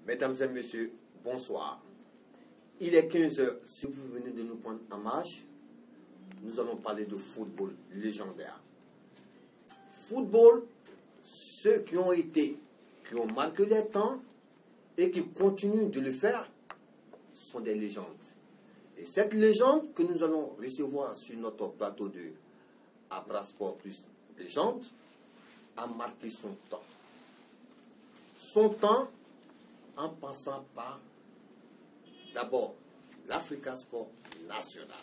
Mesdames et messieurs, bonsoir. Il est 15 h. Si vous venez de nous prendre en marche, nous allons parler de football légendaire. Football, ceux qui ont marqué les temps et qui continuent de le faire, sont des légendes. Et cette légende que nous allons recevoir sur notre plateau de Abra Sport Plus Légende a marqué son temps. Son temps en passant par d'abord l'Africa Sport National.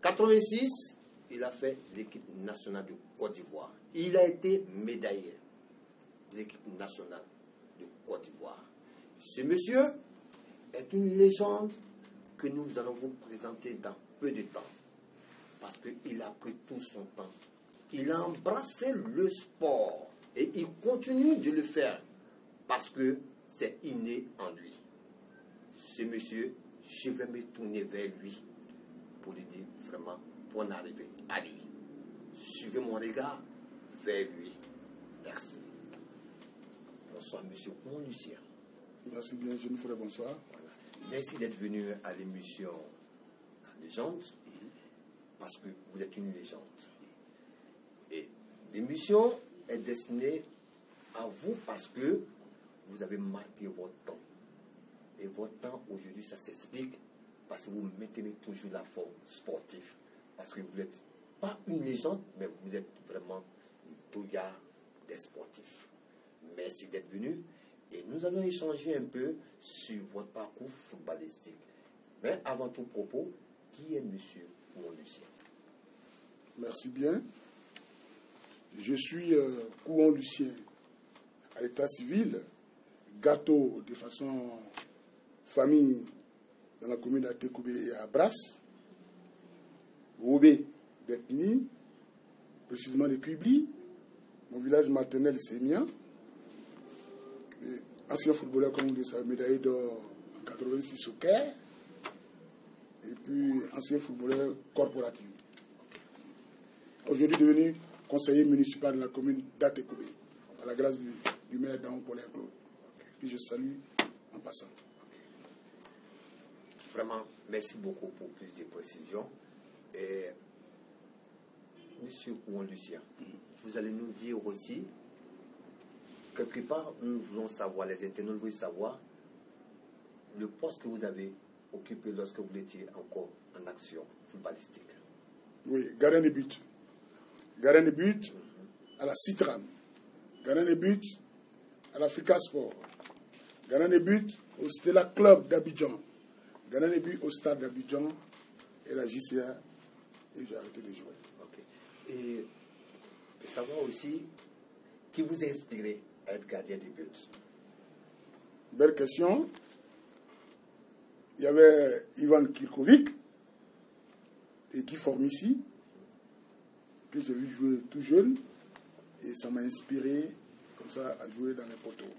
86, il a fait l'équipe nationale de Côte d'Ivoire. Il a été médaillé de l'équipe nationale de Côte d'Ivoire. Ce monsieur est une légende que nous allons vous présenter dans peu de temps. Parce qu'il a pris tout son temps. Il a embrassé le sport. Et il continue de le faire. Parce que c'est inné en lui. Ce monsieur, je vais me tourner vers lui pour lui dire vraiment bonne arrivée à lui. Suivez mon regard vers lui. Merci. Bonsoir, monsieur Lucien. Merci bien, jeune frère, bonsoir. Voilà. Merci d'être venu à l'émission Légende, parce que vous êtes une légende. Et l'émission est destinée à vous parce que vous avez marqué votre temps. Et votre temps, aujourd'hui, ça s'explique parce que vous maintenez toujours la forme sportive. Parce que vous n'êtes pas une légende, mais vous êtes vraiment une toga des sportifs. Merci d'être venu. Et nous allons échanger un peu sur votre parcours footballistique. Mais avant tout propos, qui est monsieur Kouan Lucien? Merci bien. Je suis Kouan Lucien à l'état civil, gâteau de façon famille dans la commune d'Atekoubé et à Bras, Robé d'Ethnie, précisément de Kuibli. Mon village maternel c'est Mien. Ancien footballeur, comme vous le savez, médaillé d'or en 86 au Caire. Et puis ancien footballeur corporatif. Aujourd'hui devenu conseiller municipal de la commune d'Atekoubé, à la grâce du maire Daon Paulin Claude. Puis je salue en passant. Vraiment, merci beaucoup pour plus de précisions. Et monsieur Kouan Lucien, vous allez nous dire aussi, quelque part, nous voulons savoir, les internautes veulent savoir le poste que vous avez occupé lorsque vous étiez encore en action footballistique. Oui, gardien de but. Gardien de but à la Citram. Gardien de but à l'Africa Sport. Gardien de but au Stella Club d'Abidjan. Gardien de but au Stade d'Abidjan et la JCA. Et j'ai arrêté de jouer. Ok. Et savoir aussi qui vous a inspiré à être gardien de but. Belle question. Il y avait Ivan Kirkovic, et qui forme ici, que j'ai vu jouer tout jeune, et ça m'a inspiré comme ça à jouer dans les poteaux.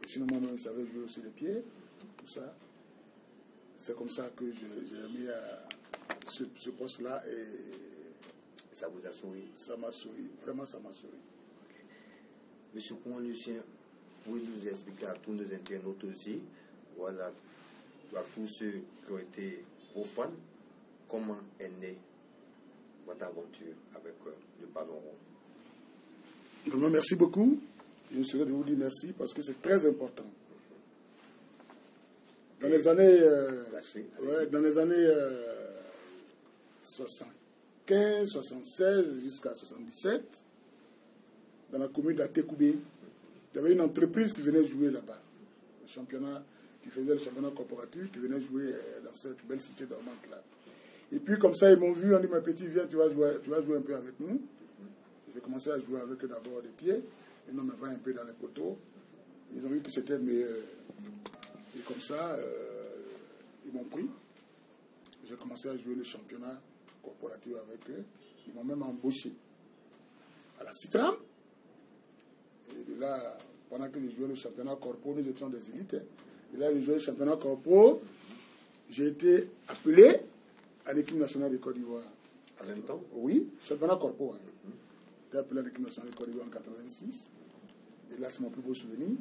Et sinon moi-même, je savais jouer aussi les pieds, tout ça. C'est comme ça que j'ai mis à ce poste-là, et ça vous a souri? Ça m'a souri, vraiment ça m'a souri. Monsieur Kouan Lucien, vous nous expliquer à tous nos internautes aussi, voilà, à tous ceux qui ont été vos fans, comment est née votre aventure avec le ballon rond. Vraiment, merci beaucoup. Je me serais de vous dire merci parce que c'est très important. Dans les années, dans les années 75, 76 jusqu'à 77, dans la commune d'Atekoubé, il y avait une entreprise qui venait jouer là-bas, le championnat, qui faisait le championnat corporatif, qui venait jouer dans cette belle cité dormante là. Et puis comme ça, ils m'ont vu, on dit, ma petite, viens, tu vas jouer un peu avec nous. J'ai commencé à jouer avec eux d'abord des pieds, et on me va un peu dans les poteaux. Ils ont vu que c'était meilleur. Et comme ça, ils m'ont pris. J'ai commencé à jouer le championnat corporatif avec eux. Ils m'ont même embauché à la Citram. Et de là, pendant que je jouais le championnat corpo, nous étions des élites. Et là, je jouais le championnat corpo. J'ai été appelé à l'équipe nationale de Côte d'Ivoire. En même temps? Oui, championnat corpo. J'ai appelé à l'équipe nationale de Côte d'Ivoire en 86. Et là, c'est mon plus beau souvenir.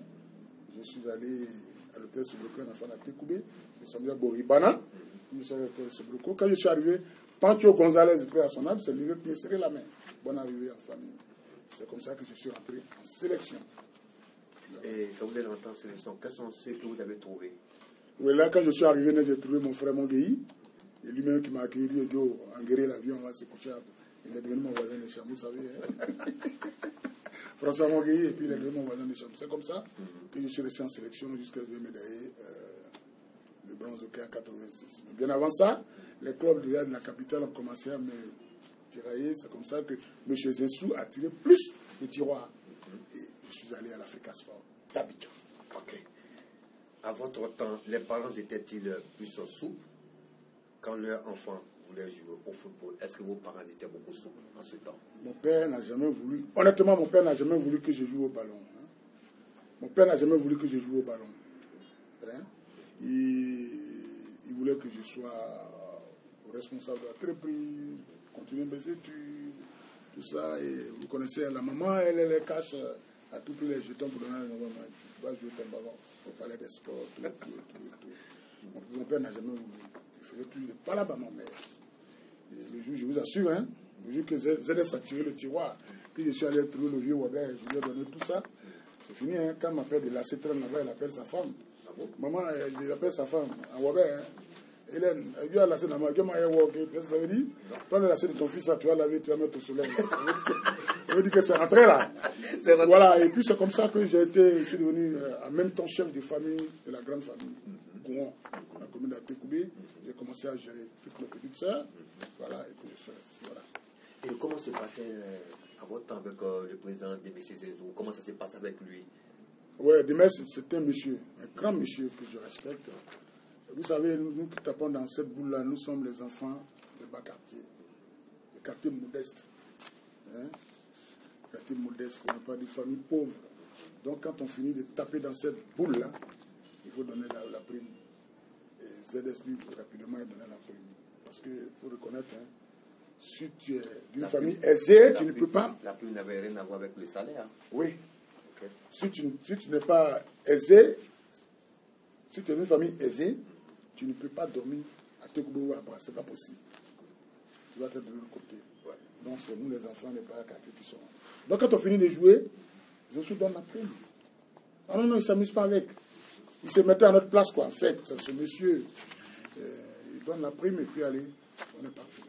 je suis allé à l'hôtel Sobroko, en enfant à Tekoubé. Je suis allé à Boribana. Je suis allé à l'hôtel Sobroko. Quand je suis arrivé, Pancho Gonzalez, paix à son âme, s'est levé pour me serrer la main. Bonne arrivée en famille. C'est comme ça que je suis rentré en sélection. Et quand vous êtes rentré en sélection, quels sont ceux que vous avez trouvés? Oui, là, quand je suis arrivé, j'ai trouvé mon frère Mongueï. Et lui-même qui m'a accueilli, il dit, en guérir l'avion, on va se coucher. Il est devenu mon voisin de chambre, vous savez. Hein? François Mongueï, et puis il est devenu mon voisin de chambre. C'est comme ça que je suis resté en sélection jusqu'à deux médailles de bronze au 86. Mais bien avant ça, les clubs de la capitale ont commencé à me tirailler. C'est comme ça que M. Zessou a tiré plus le tiroir. Et je suis allé à l'Africa Sport d'Abidjan. Ok. À votre temps, les parents étaient-ils plus souples quand leur enfant voulait jouer au football? Est-ce que vos parents étaient beaucoup souples en ce temps? Mon père n'a jamais voulu. Honnêtement, mon père n'a jamais voulu que je joue au ballon. Hein. Mon père n'a jamais voulu que je joue au ballon. Hein. Il voulait que je sois responsable de l'entreprise, continuer mes études, tout ça. Et vous connaissez la maman, elle cache à tout prix les jetons pour donner à l'enfant. Tu vas jouer ton ballon au palais des sports, tout. Mon père n'a jamais voulu. Il faisait plus de pas là-bas, mon mère. Et le jour, je vous assure, hein, le jour que ZS a tiré le tiroir, puis je suis allé trouver le vieux Wabert, je lui ai donné tout ça. C'est fini, hein. Quand ma père de la C-train là-bas, elle appelle sa femme. Maman, elle appelle sa femme, à Wabert, hein. Hélène, elle lui a lassé la main, ça veut dire, prends le lacet de ton fils, tu vas laver, tu vas mettre au soleil. Ça veut dire que c'est rentré là. Voilà, et puis c'est comme ça que je suis devenu en même temps chef de famille de la grande famille. Gouan, la commune d'Atekoubé. J'ai commencé à gérer toutes mes petites sœurs. Voilà, et puis je suis voilà. Et comment se passait à votre temps avec le président de M. Zezou? Comment ça s'est passé avec lui? Oui, Demes, c'était un monsieur, un grand monsieur que je respecte. Vous savez, nous qui tapons dans cette boule-là, nous sommes les enfants de bas quartier, des quartiers modestes. Hein? Quartiers modestes, on n'est pas des familles pauvres. Donc quand on finit de taper dans cette boule-là, il faut donner la prime. Et ZS lui, rapidement, il donnait la prime. Parce qu'il faut reconnaître, hein, si tu es d'une famille aisée, tu ne peux pas... La prime n'avait rien à voir avec le salaire. Oui. Okay. Si tu n'es pas aisé, si tu es d'une famille aisée, tu ne peux pas dormir à Tekoubé ou à Bras. Ce n'est pas possible. Tu vas être de l'autre côté. Ouais. Donc c'est nous les enfants des bas quartiers qui sont... Donc quand on finit de jouer, je suis donne la prime. Ah non, il ne s'amuse pas avec. Il se mettait à notre place, quoi. En fait, ce monsieur, il donne la prime et puis allez, on est parti.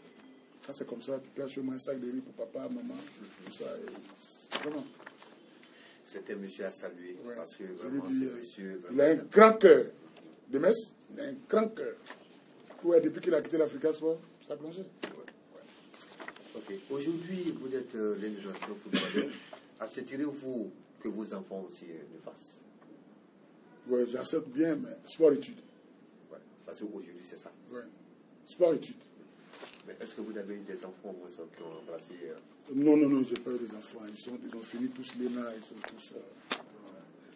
Ça, c'est comme ça, tu peux acheter un sac de riz pour papa, maman, tout ça. Et... Vraiment. C'était un monsieur à saluer, ouais. Parce que vraiment, dit, ce monsieur... Il a un grand cœur. De Metz, il a un grand cœur. Ouais, depuis qu'il a quitté l'Africa Sport, ça a plongé. Ouais. Ok. Aujourd'hui, vous êtes l'organisation footballeur. Accepterez-vous que vos enfants aussi le fassent? Oui, j'accepte bien, mais sport-études. Ouais, parce qu'aujourd'hui, c'est ça. Oui, sport-études. Mais est-ce que vous avez des enfants qui ont embrassé Non, j'ai pas eu des enfants. Ils ont fini tous l'ENA, ils sont tous...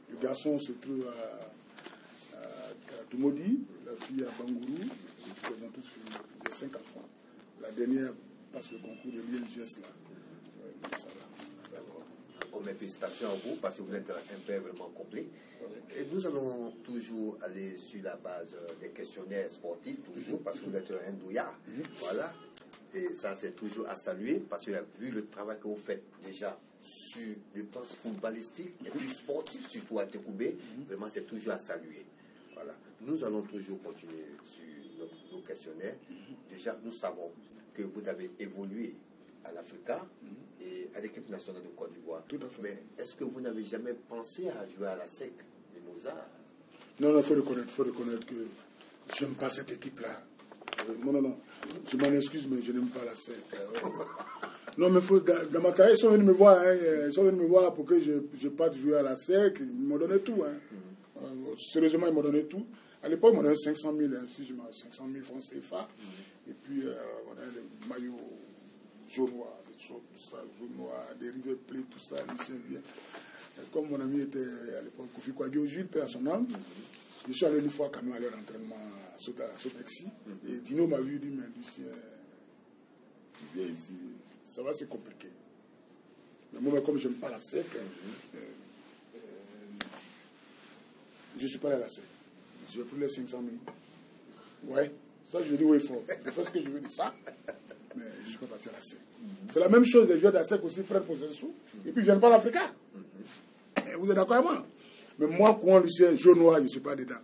Le garçon se trouve à Tumodi, la fille à Bangourou. Ils ont tous fini. J'ai 5 enfants. La dernière passe le concours de l'ILGS, là. Ouais, ça va. D'accord. Bon, mes félicitations à vous, parce que vous êtes un père vraiment complet. Et nous allons toujours aller sur la base des questionnaires sportifs, toujours, parce que vous êtes un douillard. Voilà. Et ça, c'est toujours à saluer, parce que vu le travail que vous faites déjà sur le plan footballistique et puis sportif, surtout à Tekoubé, vraiment, c'est toujours à saluer. Voilà. Nous allons toujours continuer sur nos questionnaires. Déjà, nous savons que vous avez évolué à l'Africa et à l'équipe nationale de Côte d'Ivoire. Tout à fait. Mais est-ce que vous n'avez jamais pensé à jouer à la SEC de Mozart? Non, il faut reconnaître que je n'aime pas cette équipe-là. Non. Je m'en excuse, mais je n'aime pas la SEC. Non, mais dans ma carrière, ils sont venus me voir. Hein, ils sont venus me voir pour que je parte jouer à la SEC. Ils m'ont donné tout. Hein. Sérieusement, ils m'ont donné tout. À l'époque, ils m'ont donné 500 000, hein, si je m'en 500 000 francs CFA. Et puis, on a les maillots jaune noir, des choses, tout ça, jaune noir, des River Plate, tout ça, Lucien bien. Comme mon ami était à l'époque, Kofi Kouagio Jules, père à son âme, je suis allé une fois quand même à leur entraînement à Sotexi. Et Dino m'a vu, il dit, mais Lucien, tu viens ici, ça va, c'est compliqué. Mais moi, comme je n'aime pas la SEC, Je ne suis pas allé à la SEC. Je vais plus les 500 000. Ouais, ça je lui dis oui, il faut. Je fais ce que je veux de ça, mais je ne suis pas parti à la SEC. C'est la même chose, les joueurs de la SEC aussi prennent pour ses sous, et puis ils ne viennent pas à l'Africa. Vous êtes d'accord avec moi? Mais moi, Kouan Lucien, jaune noir, je ne suis pas dedans.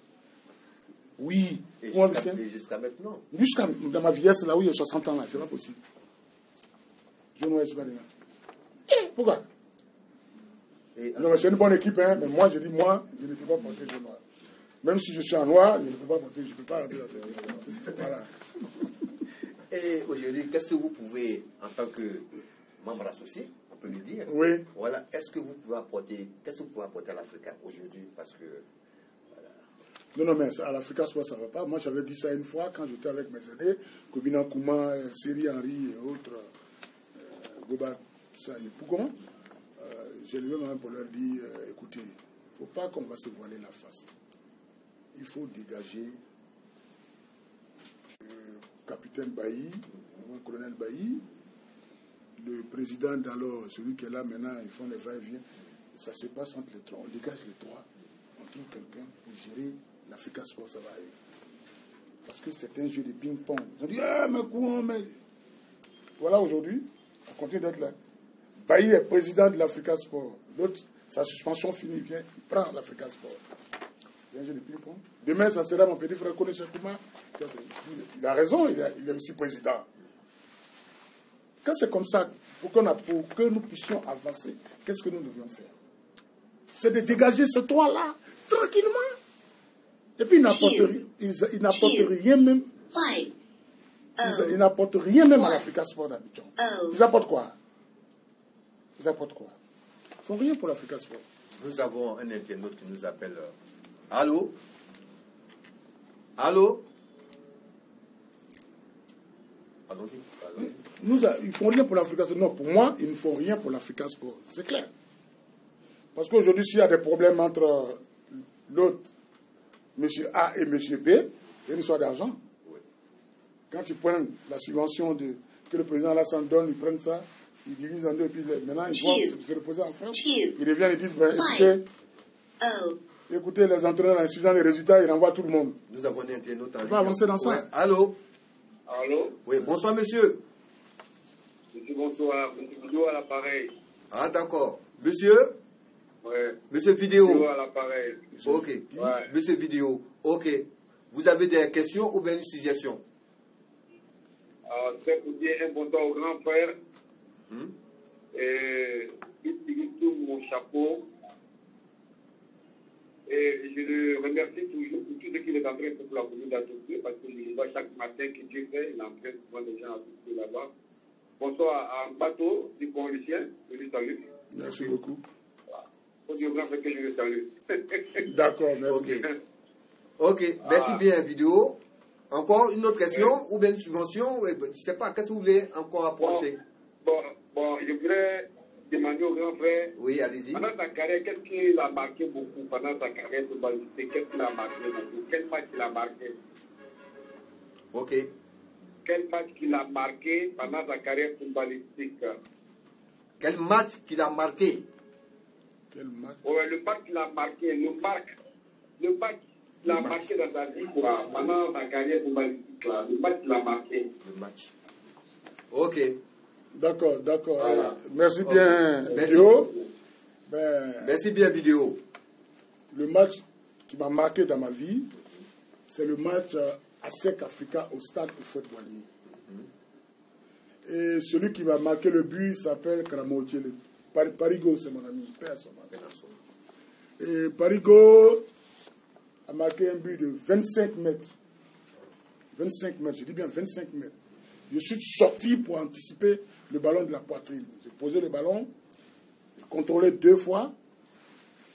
Oui, Kouan Lucien. Et jusqu'à maintenant? Jusqu'à dans ma vieillesse, là où il y a 60 ans, là, c'est pas possible. Jaune noir, je ne suis pas dedans. Pourquoi? Non, c'est une bonne équipe, hein, mais moi, je dis, moi, je ne peux pas porter jaune noir. Même si je suis en noir, je ne peux pas porter, je ne peux pas rentrer dans cette. Voilà. Et aujourd'hui, qu'est-ce que vous pouvez, en tant que membre associé, on peut le dire, oui. Voilà, qu'est-ce que vous pouvez apporter à l'Africa aujourd'hui? Parce que, voilà. Non, mais à l'Africa Sport, ça ne va pas. Moi, j'avais dit ça une fois quand j'étais avec mes aînés, Kobina Kouma, Seri Henry et autres, Goba, tout ça, et Pougon. J'ai levé ma main pour leur dire, écoutez, il ne faut pas qu'on va se voiler la face. Il faut dégager le capitaine Bailly, le colonel Bailly, le président d'alors, celui qui est là maintenant, ils font les va-et-vient. Ça se passe entre les trois. On dégage les trois. On trouve quelqu'un pour gérer l'Africa Sport, ça va aller. Parce que c'est un jeu de ping-pong. Ils ont dit, ah, mais quoi, mais. Voilà, aujourd'hui, on continue d'être là. Bailly est président de l'Africa Sport. L'autre, sa suspension finie, il vient, il prend l'Africa Sport. C'est un jeu de ping-pong. Demain, ça sera mon petit frère Kone Chekouma. Il a raison, il est aussi président. Quand c'est comme ça, pour que nous puissions avancer, qu'est-ce que nous devions faire? C'est de dégager ce toit-là, tranquillement. Et puis, ils n'apportent rien même. Ils n'apportent rien même à l'Africa Sport d'Abidjan. Ils apportent quoi? Ils apportent quoi? Ils ne font rien pour l'Africa Sport. Nous avons un internaute qui nous appelle. Allô? Allô? Allons-y. Ils ne font rien pour l'Africa Sport. Non, pour moi, ils ne font rien pour l'Africa Sport. C'est clair. Parce qu'aujourd'hui, s'il y a des problèmes entre l'autre, M. A et M. B, c'est une histoire d'argent. Oui. Quand ils prennent la subvention que le président Alassane donne, ils prennent ça, ils divisent en deux, et puis maintenant, ils vont se reposer en France. Ils reviennent et disent, ben, écoutez, les entraîneurs, en suivant les résultats, ils renvoient tout le monde. Nous avons un internaute en ligne. On va avancer dans ça. Ouais. Allô? Allô? Oui, bonsoir, monsieur. Monsieur, bonsoir. Monsieur Vidéo à l'appareil. Ah, d'accord. Monsieur? Ouais. Monsieur Vidéo. Vidéo à l'appareil. Ok. Ouais. Monsieur Vidéo. Ok. Vous avez des questions ou bien une suggestion? C'est pour dire un bonsoir au grand frère. Et il tout mon chapeau. Et je le remercie toujours pour tout ce qu'il est en train de faire pour la commune d'Atouké, parce que je le vois chaque matin que Dieu fait, il entraîne souvent des gens à Atouké là-bas. Bonsoir à Bateau du Pont-Lucien, je le salue. Merci beaucoup. Faut dire au grand frère que je le salue. D'accord, merci. Ok, merci bien, vidéo. Encore une autre question ou bien une subvention? Je ne sais pas, qu'est-ce que vous voulez encore apporter? Bon, je voudrais demander au grand frère. Oui, allez-y. Pendant sa carrière, qu'est-ce qu'il a marqué beaucoup pendant sa carrière de balistique? Qu'est-ce qu'il a marqué beaucoup? Quel match il a marqué? Ok. Quel match qu'il a marqué pendant sa carrière footballistique? Quel match qu'il a marqué? Quel match? Ouais, le match qu'il a marqué, le match qu'il a marqué dans sa vie, quoi, pendant sa carrière footballistique, là, le match qu'il a marqué. Le match. Ok. D'accord. Voilà. Merci bien, Vidéo. Merci bien, Vidéo. Le match qui m'a marqué dans ma vie, c'est le match ASEC Africa au stade Houphouët-Boigny. Et celui qui m'a marqué le but, il s'appelle Karamoutié. Parigo, c'est mon ami. Père son nom. Et Parigo a marqué un but de 25 mètres. 25 mètres, je dis bien 25 mètres. Je suis sorti pour anticiper le ballon de la poitrine. J'ai posé le ballon, j'ai contrôlé 2 fois,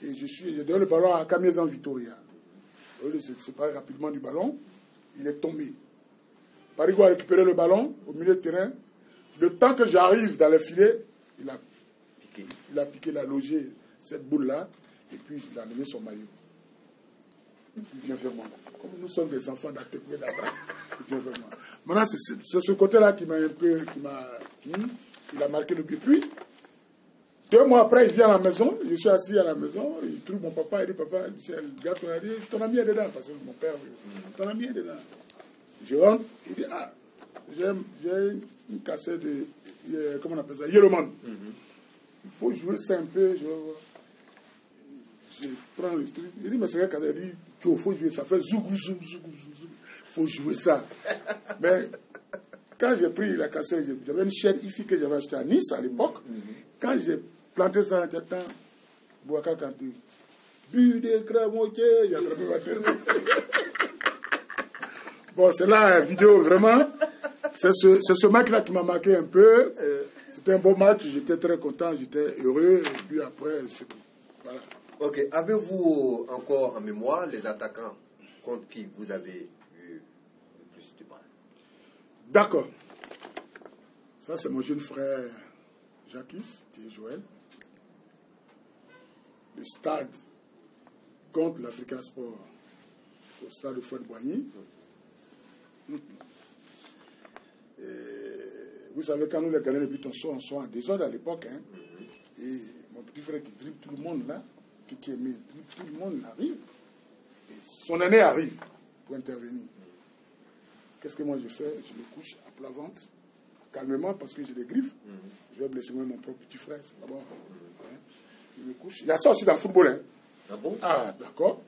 et j'ai donné le ballon à Kamiezan Vitoria. Il s'est séparé rapidement du ballon, il est tombé. Parigo a récupéré le ballon au milieu de terrain. Le temps que j'arrive dans le filet, il a piqué, il a logé cette boule-là, et puis il a donné son maillot. Il vient vers moi. Comme nous sommes des enfants d'Atekué d'Abras, il vient vers moi. Maintenant, c'est ce côté-là qui m'a un peu. Il a marqué le but. Puis, 2 mois après, il vient à la maison, je suis assis à la maison, il trouve mon papa, il dit, papa, le gars qu'on a dit, ton ami est dedans, parce que mon père, ton ami est dedans. Je rentre, il dit, ah, j'ai une cassette de, comment on appelle ça, Yellowman. Il faut jouer ça un peu, je prends le truc, il dit, mais c'est quelle cassette? Il dit, il faut jouer ça, fait zougou, zougou, zougou, zougou, il faut jouer ça. Mais quand j'ai pris la cassette, j'avais une chaîne IFI que j'avais achetée à Nice à l'époque. Quand j'ai planté ça en tête, Bouaka Kanté, bu de cramotier, j'ai attrapé ma tête. Bon, c'est là la vidéo, vraiment. C'est ce match-là qui m'a marqué un peu. C'était un beau match, j'étais très content, j'étais heureux. Et puis après, c'est tout. Voilà. Ok, avez-vous encore en mémoire les attaquants contre qui vous avez eu le plus de mal? D'accord. Ça, c'est mon jeune frère Jacques, qui est Joël. Le stade contre l'Africa Sport au stade de Fouette-Boigny. Vous savez, quand nous les gagnons les buts, on soit en désordre à l'époque. Hein. Et mon petit frère qui dribble tout le monde là, qui aimait tout le monde arrive. Et son aîné arrive pour intervenir. Qu'est-ce que moi je fais? Je me couche à plat ventre, calmement, parce que j'ai des griffes. Je vais blesser mon propre petit frère, c'est pas bon. Je me couche. Il y a ça aussi dans le football. Hein. Ah bon? Ah, d'accord.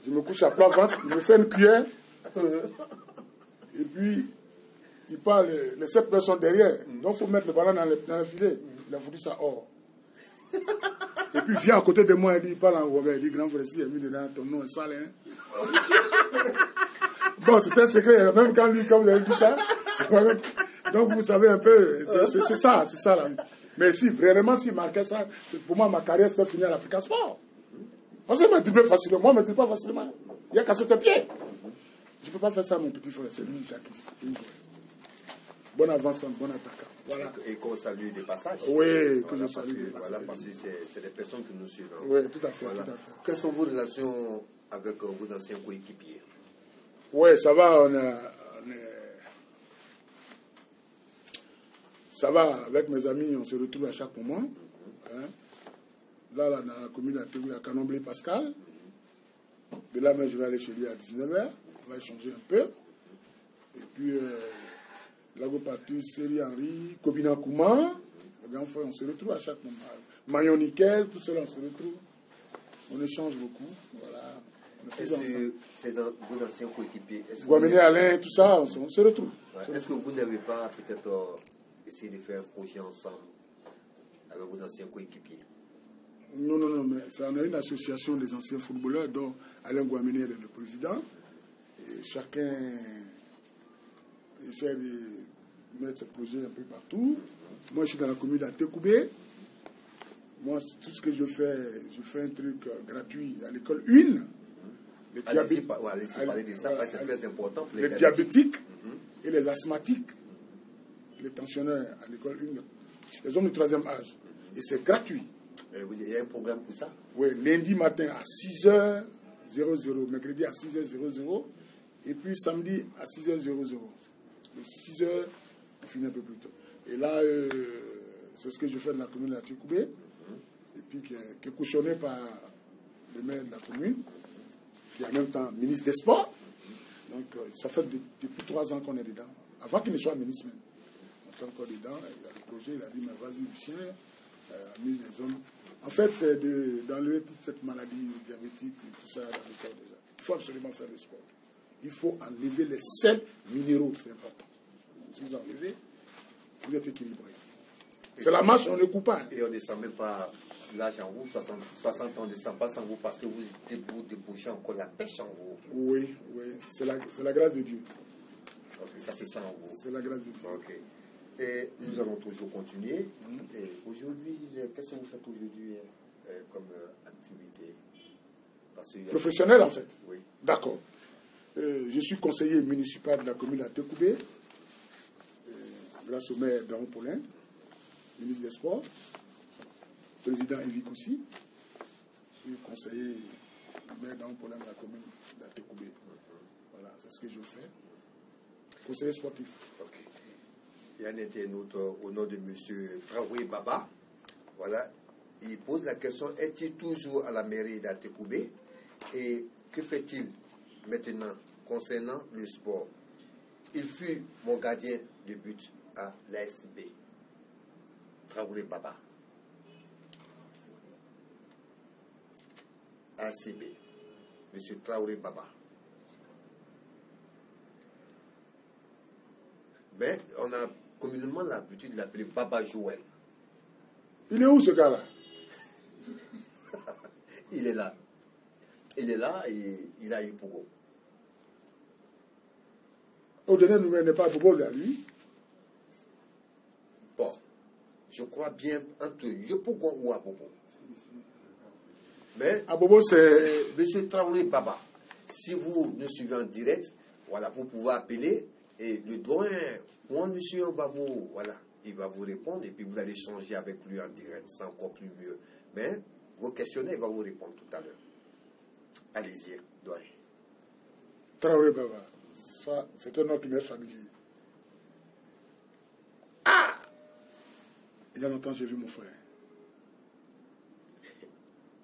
Je me couche à plat ventre, il me fait une cuillère. Et puis, il parle, les 7 personnes derrière. Donc, il faut mettre le ballon dans le filet. Il a foutu ça hors. Et puis, il vient à côté de moi, il parle en Robert. Il dit, grand frère, il a mis dedans, ton nom est sale. Hein? Bon, c'est un secret. Même quand vous avez dit ça. Donc, vous savez un peu, c'est ça là. Mais si vraiment, s'il marquait ça, pour moi, ma carrière serait finie à l'Africa Sport. Parce qu'il m'a dribblé facilement. Moi, je ne me dribble pas facilement. Il a cassé tes pieds. Je ne peux pas faire ça à mon petit frère. C'est lui, Jacques. Bon avançant, bon attaquant. Voilà. Et qu'on salue des passages. Oui, voilà, que je salue des passages. Voilà, parce que c'est des personnes que nous suivons. Oui, tout à fait, voilà. tout à fait. Quelles sont vos relations avec vos anciens coéquipiers? Oui, ça va, ça va, avec mes amis, on se retrouve à chaque moment. Hein. Là, dans la commune à Canomblé Pascal. De là, je vais aller chez lui à 19h. On va échanger un peu. Et puis, Lago Patrice, Série Henri, Kobina Kouma. On se retrouve à chaque moment. Marion Niquez, tout cela, on se retrouve. On échange beaucoup. Voilà. Est-ce que c'est dans vos anciens coéquipiers? Guamene Alain, tout ça, on se retrouve. Ouais. Est-ce que vous n'avez pas peut-être essayé de faire un projet ensemble avec vos anciens coéquipiers? Non, mais on a une association des anciens footballeurs dont Alain Guamene est le président. Et chacun essaie de mettre ce projet un peu partout. Moi, je suis dans la commune d'Atekoubé. Moi, tout ce que je fais un truc gratuit à l'école 1. Les diabétiques, parler de ça, c'est très important pour les diabétiques et les asthmatiques, les tensionnaires à l'école 1, les hommes du 3e âge. Et c'est gratuit. Il y a un programme pour ça? Oui, lundi matin à 6h00, mercredi à 6h00, et puis samedi à 6h00. Les 6h, on finit un peu plus tôt. Et là, c'est ce que je fais dans la commune de la Tikoubé, et puis qui est cautionné par le maire de la commune, qui est en même temps ministre des Sports. Donc, ça fait depuis 3 ans qu'on est dedans. Avant qu'il ne soit ministre même. On est encore dedans. Il a le projet, il a dit, mais vas-y, Lucien, amuse les hommes. En fait, c'est d'enlever toute cette maladie diabétique et tout ça dans le corps déjà. Il faut absolument faire le sport. Il faut enlever les sels minéraux, c'est important. Si vous enlevez, vous êtes équilibré. C'est la marche, on ne coupe pas. Hein. Et on ne descend même pas l'âge en vous, 60 ans, on ne descend pas sans vous parce que vous débouchez encore la pêche en vous. Oui, c'est la grâce de Dieu. Okay, ça c'est ça en vous. C'est la grâce de Dieu. Ok. Et nous allons toujours continuer. Et aujourd'hui, qu'est-ce que vous faites aujourd'hui comme activité? Professionnelle en fait. Oui. D'accord. Je suis conseiller municipal de la commune d'Atekoubé, grâce au maire Daron Paulin, ministre des Sports, président Yves Koussi. Je suis conseiller du maire Daron Paulin de la commune d'Atekoubé. Voilà, c'est ce que je fais. Conseiller sportif. Ok. Il y a un internaute au nom de M. Traoré Baba. Voilà. il pose la question, est-il toujours à la mairie d'Atekoubé? Et que fait-il maintenant concernant le sport? Il fut mon gardien de but à l'ASB. Traoré Baba. ACB. Monsieur Traoré Baba. Mais on a communément l'habitude de l'appeler Baba Joël. Il est où ce gars-là? Il est là. Il est là et il a eu Pogo. Au dernier numéro n'est pas Bobo là, lui. Bon, je crois bien entre Yopogo ou Abobo. Mais Abobo, c'est... Monsieur Traoré Baba, si vous nous suivez en direct, voilà, vous pouvez appeler et le doyen, mon monsieur, va vous, voilà, il va vous répondre et puis vous allez changer avec lui en direct, c'est encore plus mieux. Mais vos questionnaires, il va vous répondre tout à l'heure. Allez-y, doyen. Traoré Baba, ça, c'est un autre mère familier. Ah! Il y a longtemps, j'ai vu mon frère.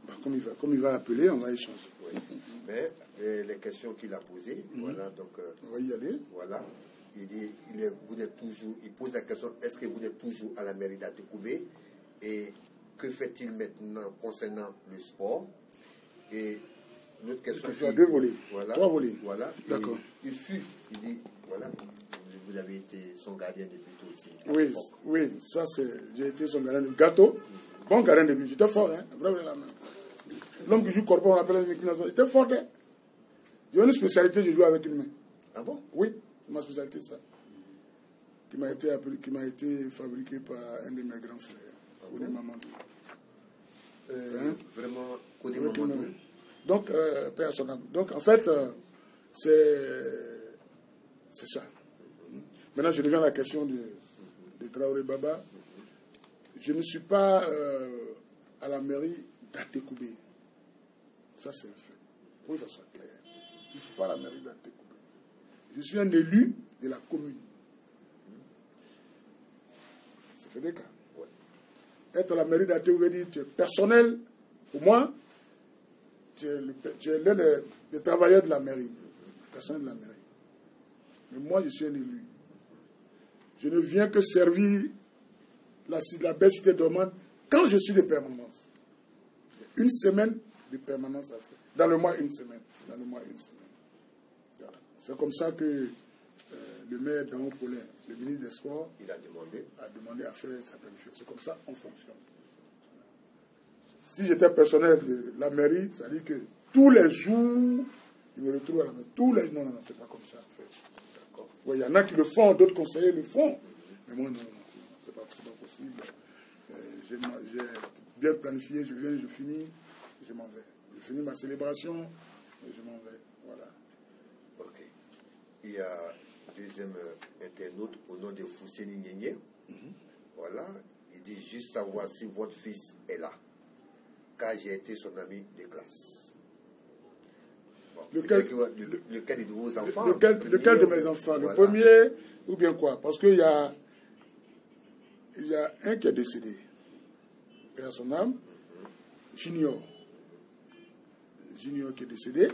Bah, comme il va appeler, on va échanger. Oui. Mais les questions qu'il a posées, voilà, donc... on va y aller. Voilà. Il dit, vous êtes toujours... Il pose la question, est-ce que vous êtes toujours à la mairie d'Atekoubé? Et que fait-il maintenant concernant le sport? Et l'autre question... Tu as 2 volets, voilà, 3 volets. Voilà. D'accord. Il dit, voilà, vous avez été son gardien de but aussi. Oui, oui, ça c'est... J'ai été son gardien de gâteau. Bon gardien de but, j'étais fort, hein. Vraiment la main. L'homme qui joue corpo, on l'appelle une inclinaison. J'étais fort, hein. J'ai une spécialité, je joue avec une main. Ah bon? Oui, c'est ma spécialité, ça. Qui m'a été fabriquée par un de mes grands frères. Kodé Mamadou. Vraiment, Kodé Mamadou. Donc, père son âme. Donc, en fait, c'est ça. Maintenant, je reviens à la question de Traoré Baba. Je ne suis pas à la mairie d'Atekoubé. Ça, c'est un fait. Pour que ça soit clair. Je ne suis pas à la mairie d'Atekoubé. Je suis un élu de la commune. Ça fait des cas. Ouais. Être à la mairie d'Atekoubé, tu es personnel. Pour moi, tu es l'un des travailleurs de la mairie. Personnel de la mairie. Mais moi, je suis un élu. Je ne viens que servir la belle cité dormante quand je suis de permanence. Une semaine de permanence à faire. Dans le mois, une semaine. Voilà. C'est comme ça que le maire Damon Paulin, le ministre des Sports, il a demandé à faire sa planification. C'est comme ça qu'on fonctionne. Si j'étais personnel de la mairie, ça veut dire que tous les jours, je me retrouve à la mairie. Non, c'est pas comme ça. D'accord. Ouais, il y en a qui le font, d'autres conseillers le font. Mais moi, non, c'est pas possible. J'ai bien planifié, je viens, je finis, je m'en vais. Je finis ma célébration et je m'en vais. Voilà. Ok. Il y a un deuxième internaute au nom de Fousseni Nyenye. Voilà. Il dit juste savoir si votre fils est là. Car j'ai été son ami de classe. Bon, lequel de vos enfants? Lequel de mes enfants? Voilà. Le premier ou bien quoi? Parce qu'il y a un qui est décédé. Et à son âme, Junior qui est décédé.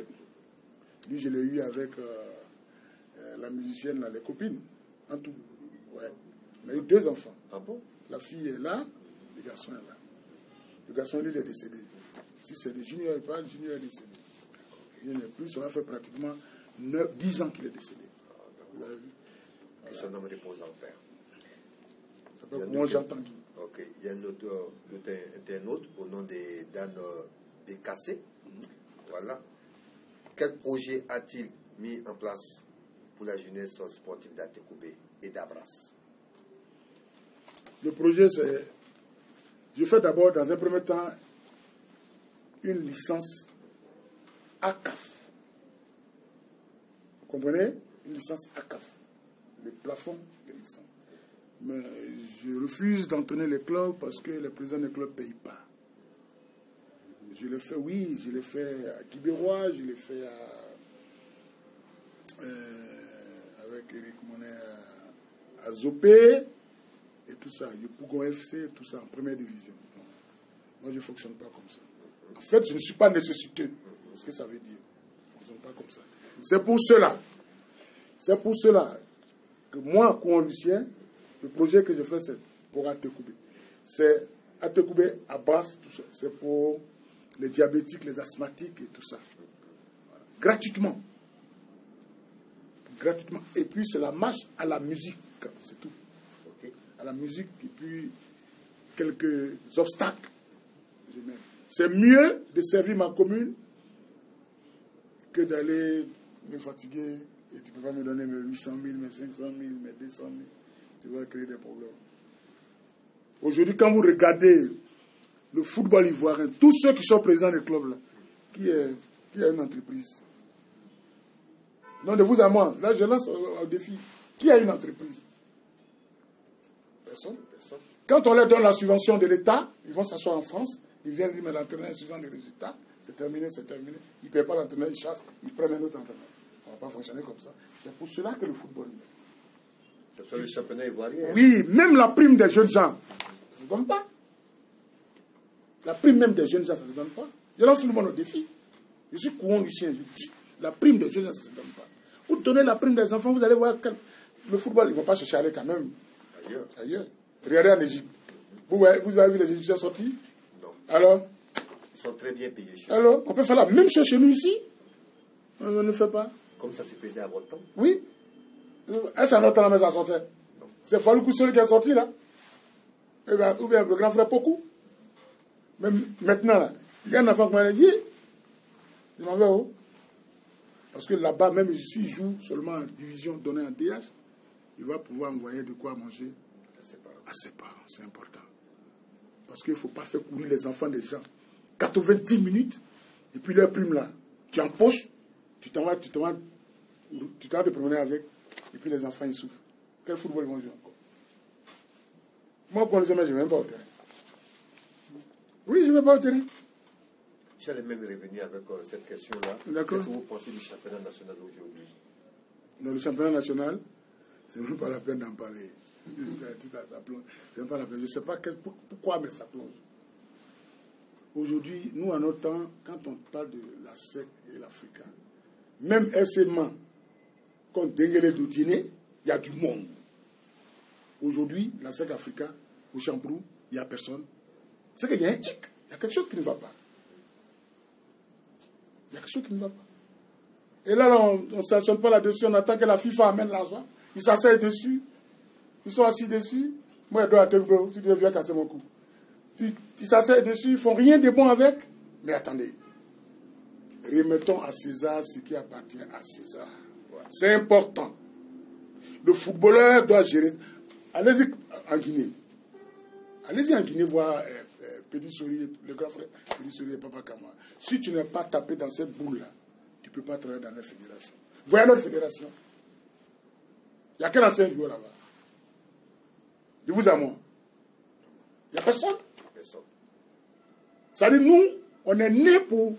Lui, je l'ai eu avec la musicienne, là, les copines, en tout. Ouais. On a eu 2 enfants. Ah bon? La fille est là, le garçon est là. Le garçon, lui, il est décédé. Si c'est de Junior, il parle, Junior est décédé. Il n'est plus, ça va faire pratiquement 10 ans qu'il est décédé. Vous avez vu? Et son nom repose en paix. Ça peut moi j'ai entendu. Ok, il y a un autre internaute au nom de Dan Bekassé. Voilà. Quel projet a-t-il mis en place pour la jeunesse sportive d'Atekoubé et d'Abras? Le projet, c'est... Je fais d'abord, dans un premier temps, une licence ACAF. Vous comprenez? Une licence ACAF. Le plafond de licence. Mais je refuse d'entraîner les clubs parce que les présidents des clubs ne payent pas. Je l'ai fait, oui, je l'ai fait à Guibérois, je l'ai fait avec Eric Monet à Zopé, et tout ça, le Pougon FC, tout ça en première division. Moi, je ne fonctionne pas comme ça. En fait, je ne suis pas nécessiteux. C'est ce que ça veut dire. Je ne fonctionne pas comme ça. C'est pour cela que moi, Kouan Lucien, le projet que je fais, c'est pour Atekoubé. C'est Atekoubé à base, tout ça. C'est pour les diabétiques, les asthmatiques et tout ça. Voilà. Gratuitement. Gratuitement. Et puis, c'est la marche à la musique. C'est tout. Okay. À la musique et puis quelques obstacles. C'est mieux de servir ma commune que d'aller me fatiguer et tu ne peux pas me donner mes 800 000, mes 500 000, mes 200 000. Tu vas créer des problèmes. Aujourd'hui, quand vous regardez le football ivoirien, tous ceux qui sont présents des clubs là, qui a une entreprise? Non, de vous à moi, là je lance un défi. Qui a une entreprise? Personne. Quand on leur donne la subvention de l'État, ils vont s'asseoir en France, ils viennent dire, mais l'entraîneur, suivant les résultats, c'est terminé. Ils ne paient pas l'entraîneur, ils chassent, ils prennent un autre entraîneur. On ne va pas fonctionner comme ça. C'est pour cela que le football. C'est pour le championnat ivoirien. Oui, même la prime des jeunes gens, ça ne se donne pas. La prime même des jeunes gens, ça ne se donne pas. Je lance tout le monde au défi. Je suis Kouan Lucien, je dis, la prime des jeunes gens, ça ne se donne pas. Vous donnez la prime des enfants, vous allez voir que le football, ils ne vont pas se chialer quand même. Ailleurs. Regardez en Égypte. Vous avez vu les Égyptiens sortir? Non. Alors? Ils sont très bien payés chez nous. Alors, on peut faire la même chose chez nous ici? On ne fait pas. Comme ça se faisait à votre temps? Oui. Est-ce à notre temps, mais ça sortait? C'est Falou Koussoli qui est sorti là? Ou bien le grand frère Pokou? Même maintenant, là, il y a un enfant qui m'a dit, je m'en vais où? Parce que là-bas, même s'il joue seulement en division donnée en DH, il va pouvoir envoyer de quoi manger à ses parents. C'est important. Parce qu'il ne faut pas faire courir les enfants des gens. 90 minutes, et puis leur prime là, tu empoches, tu t'en vas te promener avec, et puis les enfants ils souffrent. Quel football ils vont jouer encore? Moi, pour les hommes, je ne vais même pas au terrain. Oui, je ne vais pas au terrain. J'allais même revenir avec cette question-là. D'accord. Qu'est-ce que vous pensez du championnat national aujourd'hui? Dans le championnat national, c'est même pas la peine d'en parler. C'est même pas la peine. Je ne sais pas pourquoi, mais ça plonge. Aujourd'hui, nous, en notre temps, quand on parle de la SEC et l'Africain, même aisément, comme Dengele Doutiné, il y a du monde. Aujourd'hui, la SEC Africa, au Champrou, il n'y a personne. C'est qu'il y a un hic. Il y a quelque chose qui ne va pas. Il y a quelque chose qui ne va pas. Et là, on ne s'assoit pas là-dessus, on attend que la FIFA amène l'argent. Ils s'asseyent dessus. Ils sont assis dessus. Moi, je dois te si tu viens casser mon cou. Ils s'asseyent dessus, ils ne font rien de bon avec. Mais attendez. Remettons à César ce qui appartient à César. C'est important. Le footballeur doit gérer. Allez-y en Guinée. Allez-y en Guinée voir Petit Souri, le grand frère Petit Souri et Papa Kama. Si tu n'es pas tapé dans cette boule-là, tu ne peux pas travailler dans la fédération. Voyez notre fédération. Il n'y a quel ancien joueur là-bas? De vous à moi. Il n'y a personne. Ça veut dire, nous, on est nés pour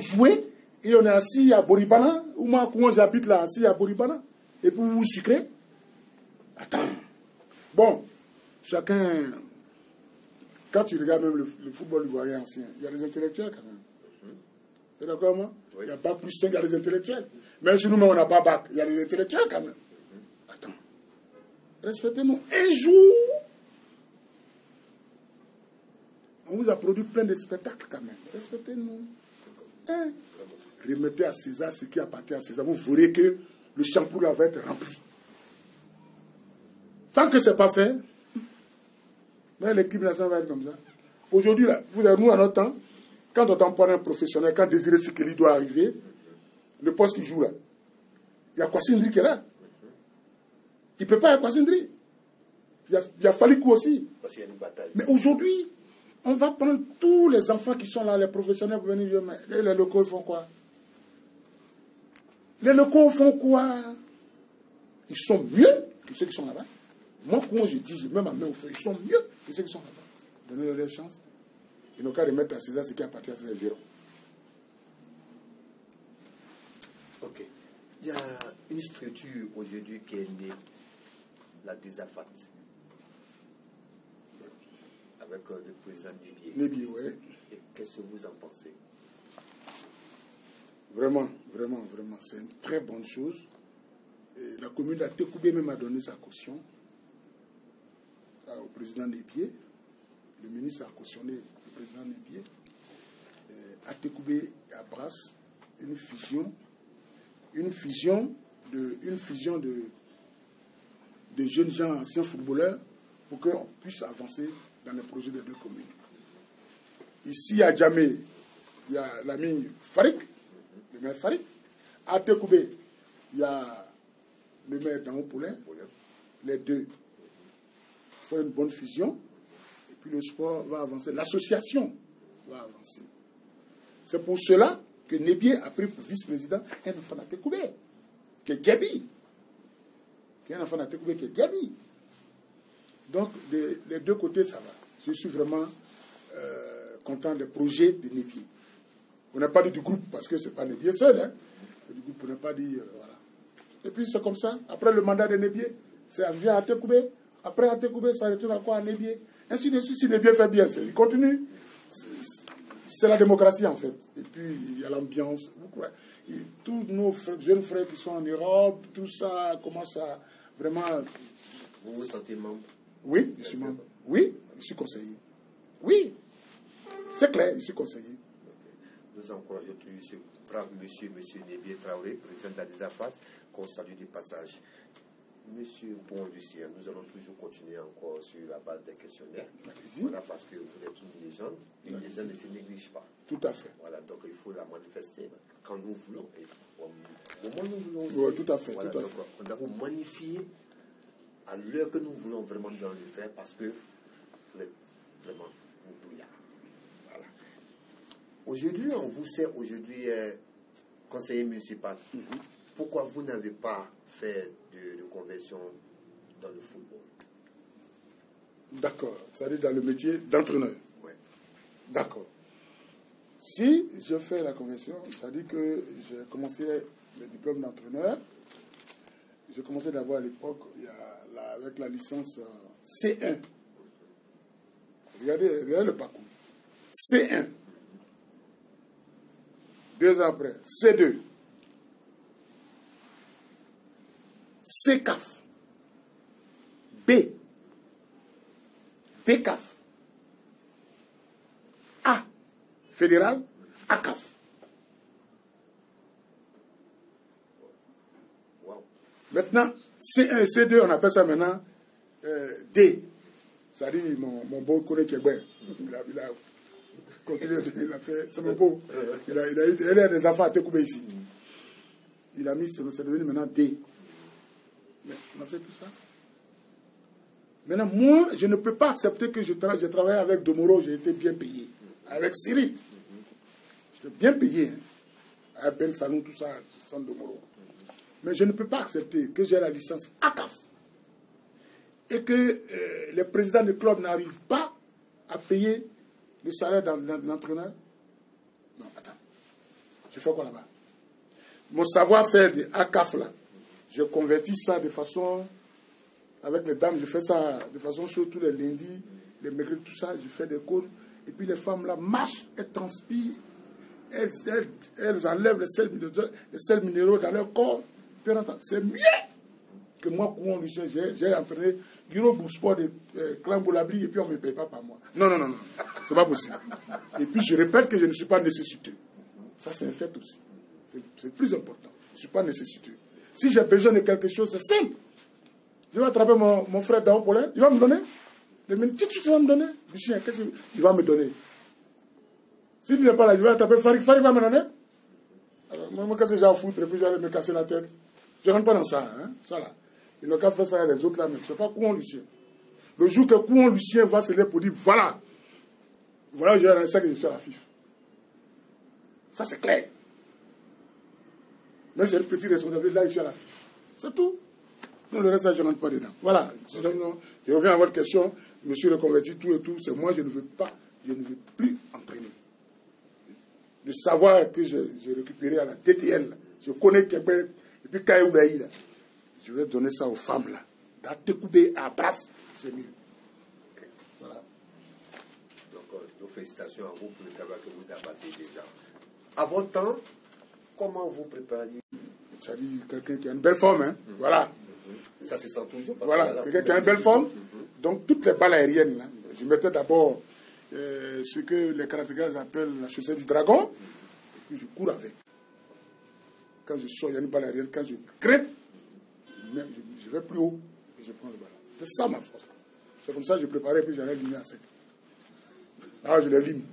jouer et on est assis à Boribana, ou moi, quand j'habite là, assis à Boribana, et pour vous sucrer. Attends. Bon, chacun, quand tu regardes même le football ivoirien ancien, il y a des intellectuels quand même. Tu es d'accord, moi? Il y a Bac plus 5, il y a des intellectuels. Même si nous-mêmes, on n'a pas Bac, il y a des intellectuels quand même. Attends. Respectez-nous. Un jour, on vous a produit plein de spectacles quand même. Respectez-nous. Hein? Remettez à César ce qui appartient à César. Vous verrez que le shampoo là va être rempli. Tant que ce n'est pas fait, l'équipe nationale va être comme ça. Aujourd'hui, là, vous avez nous à notre temps, quand on t'en parle un professionnel, quand Désiré Sikeli doit arriver, le poste qu'il joue là, il y a Kwasindri qui est là. Il ne peut pas y avoir Kwasindri. Il y a Falikou aussi. Parce qu'il y a une bataille. Mais aujourd'hui, on va prendre tous les enfants qui sont là, les professionnels, pour venir dire, mais les locaux, ils font quoi? Les locaux font quoi? Ils sont mieux que ceux qui sont là-bas. Moi, quand je dis, même à main au feu, ils sont mieux que ceux qui sont là-bas. Donnez-leur des chances. Ils n'ont qu'à remettre à César ce qui appartient à César. Ok. Il y a une structure aujourd'hui qui est née, la DESAFAT. avec le président Nébié. Nébié, oui. Et qu'est-ce que vous en pensez? Vraiment, vraiment, vraiment, c'est une très bonne chose. Et la commune d'Atekoubé même a donné sa caution au président Nébié. Le ministre a cautionné le président Nébié. Atekoubé et Abras, une fusion de jeunes gens, anciens footballeurs, pour qu'on puisse avancer dans les projets des deux communes. Ici à Djamé, il y a l'ami Farik, le maire Farik. À Atekoubé, il y a le maire Dango-Poulin. Les deux font une bonne fusion. Et puis le sport va avancer. L'association va avancer. C'est pour cela que Nébié a pris pour vice-président un enfant d'Atekoubé, qui est Gabi. Qui est un enfant d'Atekoubé, qui est Gabi. Donc, les deux côtés, ça va. Je suis vraiment content des projets de Nébié. On n'a pas dit du groupe, parce que ce n'est pas Nébié seul. Hein. Du groupe, on n'a pas dit... voilà. Et puis, c'est comme ça. Après le mandat de Nébié, ça vient à Atekoubé. Après Atekoubé, ça retourne encore à Nébié. Ainsi de suite, si Nébié fait bien, il continue. C'est la démocratie, en fait. Et puis, il y a l'ambiance. Et tous nos jeunes frères qui sont en Europe, tout ça commence à vraiment... Vous vous sentez membre? Oui, je suis membre. Oui, je suis conseiller. Oui, c'est clair, je suis conseiller. Nous encourageons toujours ce brave monsieur Nébié Traoré, président d'Adisafat, qu'on salue du passage. Monsieur Bon-Lucien, nous allons toujours continuer encore sur la base des questionnaires. Voilà, parce que vous êtes une légende. Une légende ne se néglige pas. Tout à fait. Voilà, donc il faut la manifester quand nous voulons. Et au moment où nous voulons. Oui, tout à fait. Voilà, tout à donc fait. on doit vous magnifier à l'heure que nous voulons vraiment dans le faire parce que vous êtes vraiment un douillard. Voilà. Aujourd'hui, on vous sert aujourd'hui conseiller municipal. Pourquoi vous n'avez pas fait de conversion dans le football? D'accord. C'est-à-dire dans le métier d'entraîneur. Oui. D'accord. Si je fais la conversion, c'est-à-dire que j'ai commencé le diplôme d'entraîneur. J'ai commencé d'abord à l'époque avec la licence C1. Regardez le parcours. C1. 2 ans après, C2. CCAF. B. BCAF. A. Fédéral. ACAF. Wow. Maintenant, C1 et C2, on appelle ça maintenant D. C'est-à-dire mon beau collègue Québec. Il a continué, il a fait. C'est mon beau. Il a des enfants à Tekoubé ici. Il a mis, c'est devenu maintenant D. Mais on a fait tout ça. Maintenant, moi, je ne peux pas accepter que je travaille avec Domoro, j'ai été bien payé. Avec Cyril. J'étais bien payé. Hein. Avec Ben Salon, tout ça, sans Domoro. Mais je ne peux pas accepter que j'ai la licence ACAF et que les présidents de club n'arrivent pas à payer le salaire de l'entraîneur. Non, attends. Je fais quoi là-bas? Mon savoir-faire de ACAF, là, je convertis ça de façon... Avec les dames, je fais ça de façon chaude tous les lundis, les mercredis, tout ça, je fais des cours. Et puis les femmes là marchent, elles transpirent, elles enlèvent les sels minéraux dans leur corps. C'est mieux que moi, Kouon Lucien, j'ai entraîné Giro Sport de Clamboulabli et puis on ne me paye pas par mois. Non, c'est pas possible. Et puis je répète que je ne suis pas nécessiteux. Ça, c'est un fait aussi. C'est le plus important. Je ne suis pas nécessiteux. Si j'ai besoin de quelque chose, c'est simple. Je vais attraper mon frère Dao Paulin, il va me donner. Le minute, tu vas me donner. Lucien, qu'est-ce qu'il va me donner? S'il n'est pas là, je vais attraper Farid. Farid va me donner. Alors, moi, qu'est-ce que j'ai à foutre et puis je vais me casser la tête? Je ne rentre pas dans ça. Hein? Ça là. Ils n'ont qu'à faire ça à les autres là, mais ce n'est pas Kouon Lucien. Le jour que Kouon Lucien va se lever pour dire voilà, j'ai un sac et je suis à la FIF. Ça, c'est clair. Mais c'est une petite responsabilité, là, je suis à la FIF. C'est tout. Non, le reste, je ne rentre pas dedans. Voilà. Je reviens à votre question. Je me suis reconverti, tout et tout. C'est moi, je ne veux plus entraîner. Le savoir que j'ai récupéré à la DTL, je connais Québec, et puis Kayoubéi, là. Je vais donner ça aux femmes, là. Dans Tekoubé, à Brasse, c'est mieux. Voilà. félicitations à vous pour le travail que vous abattez déjà. À votre temps, comment vous préparez? Ça dit quelqu'un qui a une belle forme, hein. Voilà. Ça se sent toujours. Voilà, quelqu'un qui a une belle forme. Donc, toutes les balles aériennes, là, je mettais d'abord ce que les karatékas appellent la chaussette du dragon, et puis je cours avec. Quand je sors, il y a une balle aérienne, quand je crête, je vais plus haut et je prends le ballon. C'était ça ma force. C'est comme ça que je préparais, puis j'allais limer à sec. Ah, je les lime.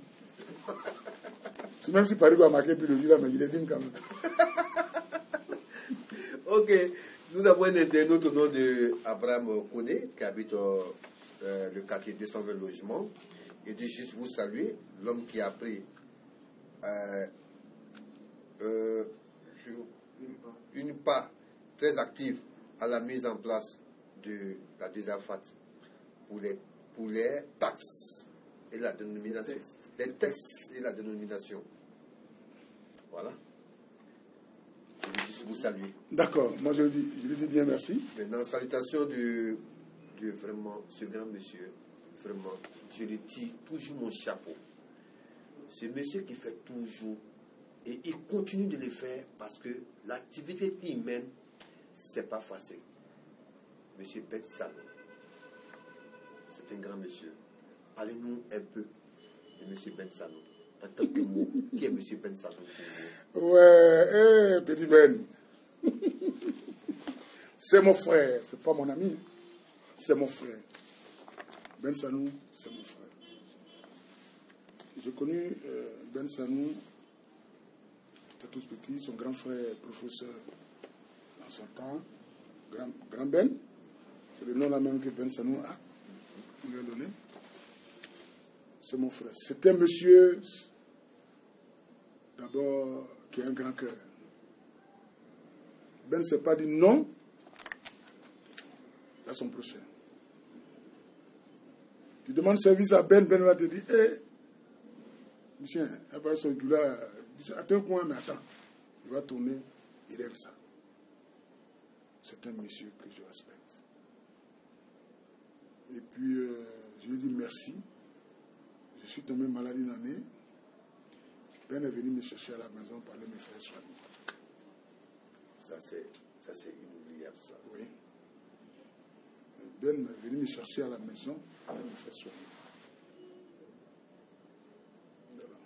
C'est même si Paris a marqué plus de vie là, mais je les lime quand même. Ok, nous avons un internaute au nom de Abraham Kone, qui habite le quartier 220 logements. Et de juste vous saluer, l'homme qui a pris une part très active à la mise en place de la DESAFAT pour les taxes et la dénomination. Les textes et la dénomination. Voilà. Je veux juste vous saluer. D'accord, moi je lui dis bien merci. Maintenant, salutations de vraiment ce grand monsieur. Vraiment, je lui tire toujours mon chapeau. Ce monsieur qui fait toujours, et il continue de le faire parce que l'activité qu'il mène, c'est pas facile. Monsieur Ben Salon, c'est un grand monsieur. Parlez-nous un peu de monsieur Ben Salon. En tant que mot, qui est monsieur Ben Salon? Ouais, petit Ben. C'est mon frère, c'est pas mon ami. C'est mon frère. Ben Sanou, c'est mon frère. J'ai connu Ben Sanou, était tout petit, son grand frère, professeur dans son temps, grand Ben. C'est le nom là même que Ben Sanou a, on lui a donné. C'est mon frère. C'est un monsieur, d'abord, qui a un grand cœur. Ben ne s'est pas dit non à son prochain. Tu demandes service à Ben, Ben va te dire, hé, monsieur, après ce là, attends un coin, mais attends. Il va tourner, il règle ça. C'est un monsieur que je respecte. Et puis, je lui dis merci. Je suis tombé malade une année. Ben est venu me chercher à la maison, parler mes frères soignés. Ça, c'est inoubliable, ça. Oui. Ben est venu me chercher à la maison, parler mes frères soignés. Voilà.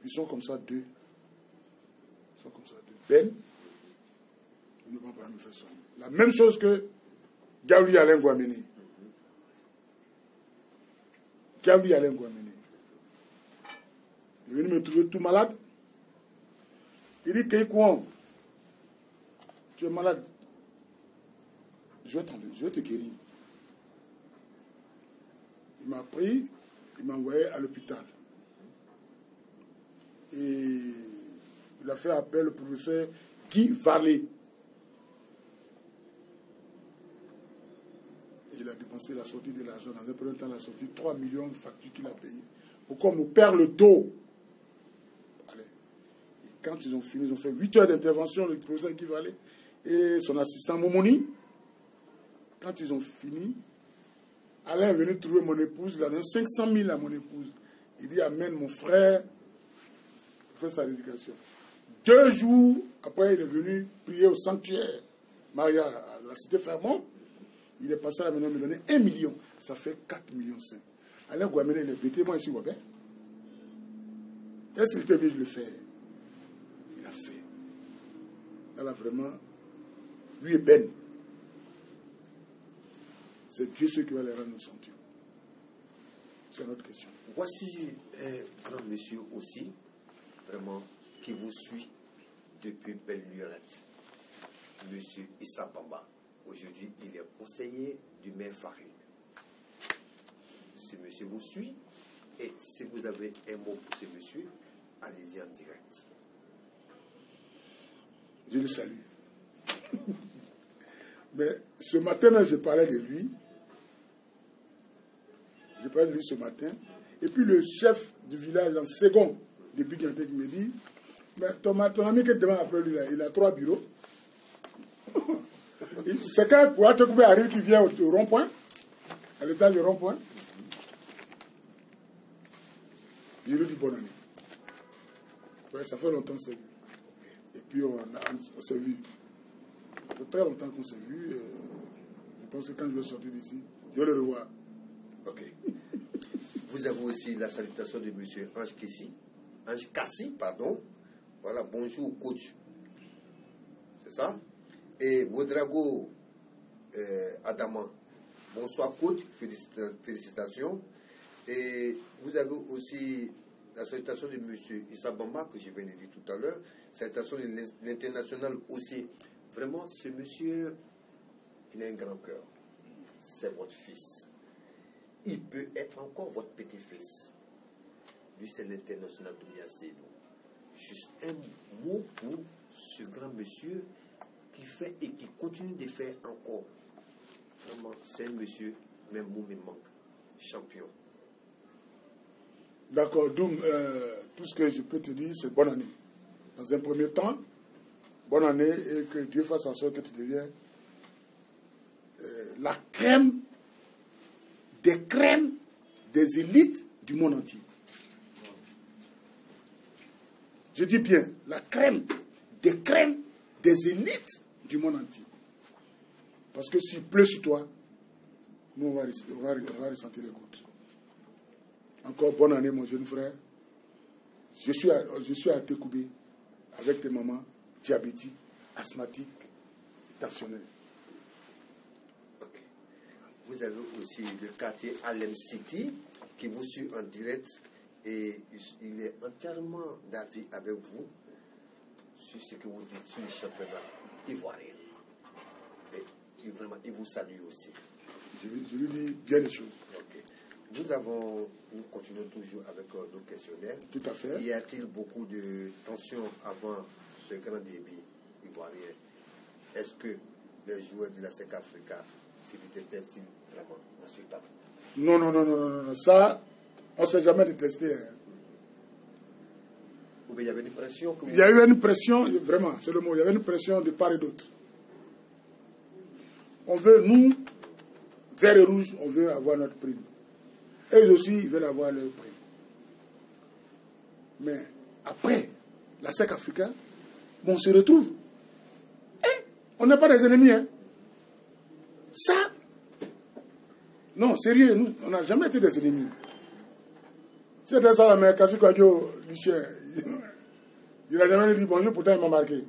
Ils sont comme ça deux. Ils sont comme ça deux. Ben, il ne va pas me faire soigner. La même chose que Gaouli Alain Guameni. Gaouli Alain Guameni. Il est venu me trouver tout malade. Il dit, Keikouan, tu es malade. Je vais te guérir. Il m'a pris, il m'a envoyé à l'hôpital. Et il a fait appel au professeur Guy Vallée. Il a dépensé la sortie de l'argent. Dans un premier temps, il a sorti 3 millions de factures qu'il a payées. Pourquoi on perd le dos? Allez. Et quand ils ont fini, ils ont fait 8 heures d'intervention, le professeur Guy Vallée et son assistant Momoni. Quand ils ont fini, Alain est venu trouver mon épouse. Il a donné 500 000 à mon épouse. Il dit, amène mon frère pour faire sa dédication. 2 jours après, il est venu prier au sanctuaire Maria à la cité Fermont. Il est passé à la maison, il me donnait 1 million. Ça fait 4,5 millions. Alain Guamene, il est bêté, moi ici, Wabé. Est-ce qu'il était obligé de le faire? Il a fait. Là, vraiment, lui est Ben. C'est Dieu ce qui va les rendre nous sentir. C'est notre question. Voici un grand monsieur aussi, vraiment, qui vous suit depuis belle lurette. Monsieur Issa Bamba. Aujourd'hui, il est conseiller du maire Farid. Ce monsieur vous suit, et si vous avez un mot pour ce monsieur, allez-y en direct. Je le salue. Mais ce matin, même, je parlais de lui. Je parlais de lui ce matin. Et puis le chef du village en second, depuis qu'il me dit, mais ton ami qui est devant après lui, là, il a 3 bureaux. C'est quand pour Atokoué arrive qui vient au rond-point, à l'étage du rond-point. Je lui dis bonne année. Ouais, ça fait longtemps qu'on s'est vu. Et puis on s'est vu. Ça fait très longtemps qu'on s'est vu. Je pense que quand je vais sortir d'ici, je vais le revoir. Ok. Vous avez aussi la salutation de M. Ange Kassi, pardon. Voilà, bonjour coach. C'est ça? Et Wodrago Adama, bonsoir coach, félicitations. Et vous avez aussi la salutation de M. Issa Bamba, que je viens de dire tout à l'heure. Salutation de l'international aussi. Vraiment, ce monsieur, il a un grand cœur. C'est votre fils. Il peut être encore votre petit-fils. Lui, c'est l'international Doumbia Seydou. Juste un mot pour ce grand monsieur qui fait et qui continue de faire encore. Vraiment, c'est un monsieur, même mot me manque. Champion. D'accord, Doum, tout ce que je peux te dire, c'est bonne année. Dans un premier temps, bonne année et que Dieu fasse en sorte que tu deviennes la crème des élites du monde entier. Je dis bien, la crème des élites du monde entier. Parce que s'il pleut sur toi, nous on va ressentir les gouttes. Encore bonne année mon jeune frère. Je suis à Tekoubé avec tes mamans diabétiques, asthmatiques, tensionnelles. Okay. Vous avez aussi le quartier Alem City qui vous suit en direct et il est entièrement d'avis avec vous sur ce que vous dites sur le championnat ivoirien. Et vraiment, il vous salue aussi. Je lui dis bien les choses. Okay. Nous continuons toujours avec nos questionnaires. Tout à fait. Y a-t-il beaucoup de tensions avant ce grand débit ivoirien? Est-ce que les joueurs de la SEC Africa se détestent-ils vraiment, M. Tab? Non. Ça, on ne s'est jamais détesté. Hein. Ou bien il y avait une pression Il y a eu une pression, vraiment, c'est le mot. Il y avait une pression de part et d'autre. On veut, nous, vert et rouge, on veut avoir notre prime. Eux aussi, ils veulent avoir leur prime. Mais après, la SEC Africa, bon, on se retrouve. On n'est pas des ennemis. Hein. Ça, non, sérieux, nous, on n'a jamais été des ennemis. C'était ça la mère, Kassi Kwadjo, Lucien. Il n'a jamais dit bonjour, pourtant il m'a marqué.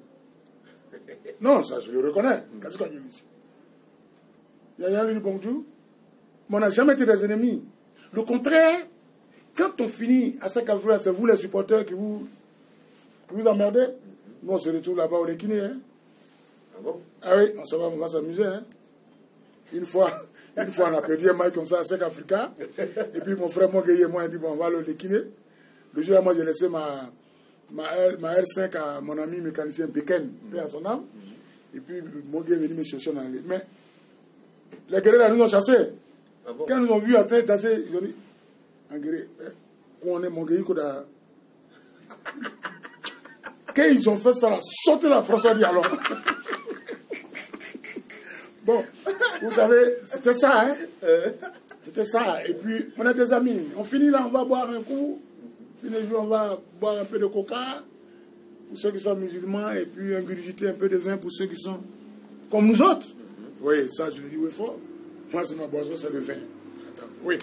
Non, ça, je le reconnais. Kassi Kwadjo, Lucien. Il n'a jamais dit bonjour. Mais on n'a jamais été des ennemis. Le contraire, quand on finit à SEC Africa, c'est vous les supporters qui vous emmerdez. Nous, on se retrouve là-bas au Lékiné. Hein. Ah bon? Ah oui, on va s'amuser. Hein. Une fois, on a perdu un match comme ça à SEC Africa. Et puis mon frère Mogueye et moi, on dit, bon, on va le Lékiné. Le jour-là, moi, j'ai laissé ma R5 à mon ami mécanicien Beken, paix à son âme. Et puis Mogueye est venu me chercher dans les... Mais les guerriers nous ont chassés. Ah bon? Quand ils nous ont vu à tête tasser, ils ont dit, en guerrier, on est Mogueye Koda. Quand ils ont fait ça, là, sauter la François dit alors. Bon, vous savez, c'était ça, hein. C'était ça. Et puis, on est des amis. On finit là, on va boire un coup. Puis on va boire un peu de coca pour ceux qui sont musulmans et puis ingurgiter un peu de vin pour ceux qui sont comme nous autres. Oui, ça, je le dis, oui, fort. Moi, c'est ma boisson, c'est le vin. Attends, oui.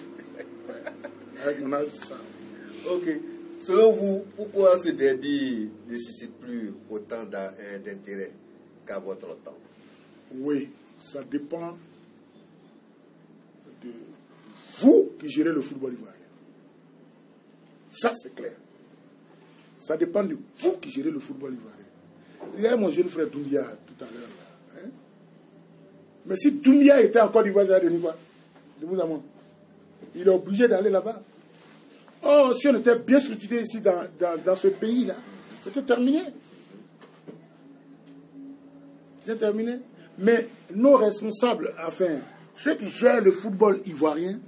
Avec mon âge, c'est ça. Ok. Selon vous, pourquoi ce derby ne suscite plus autant d'intérêt qu'à votre temps? Oui, ça dépend de vous qui gérez le football ivoirien. Ça, c'est clair. Ça dépend de vous qui gérez le football ivoirien. Il y a mon jeune frère Doumbia tout à l'heure. Hein? Mais si Doumbia était en Côte d'Ivoire, ça a donné quoi? De vous à moi. Il est obligé d'aller là-bas. Oh, si on était bien structuré ici dans ce pays-là, c'était terminé. C'est terminé. Mais nos responsables, enfin, ceux qui gèrent le football ivoirien,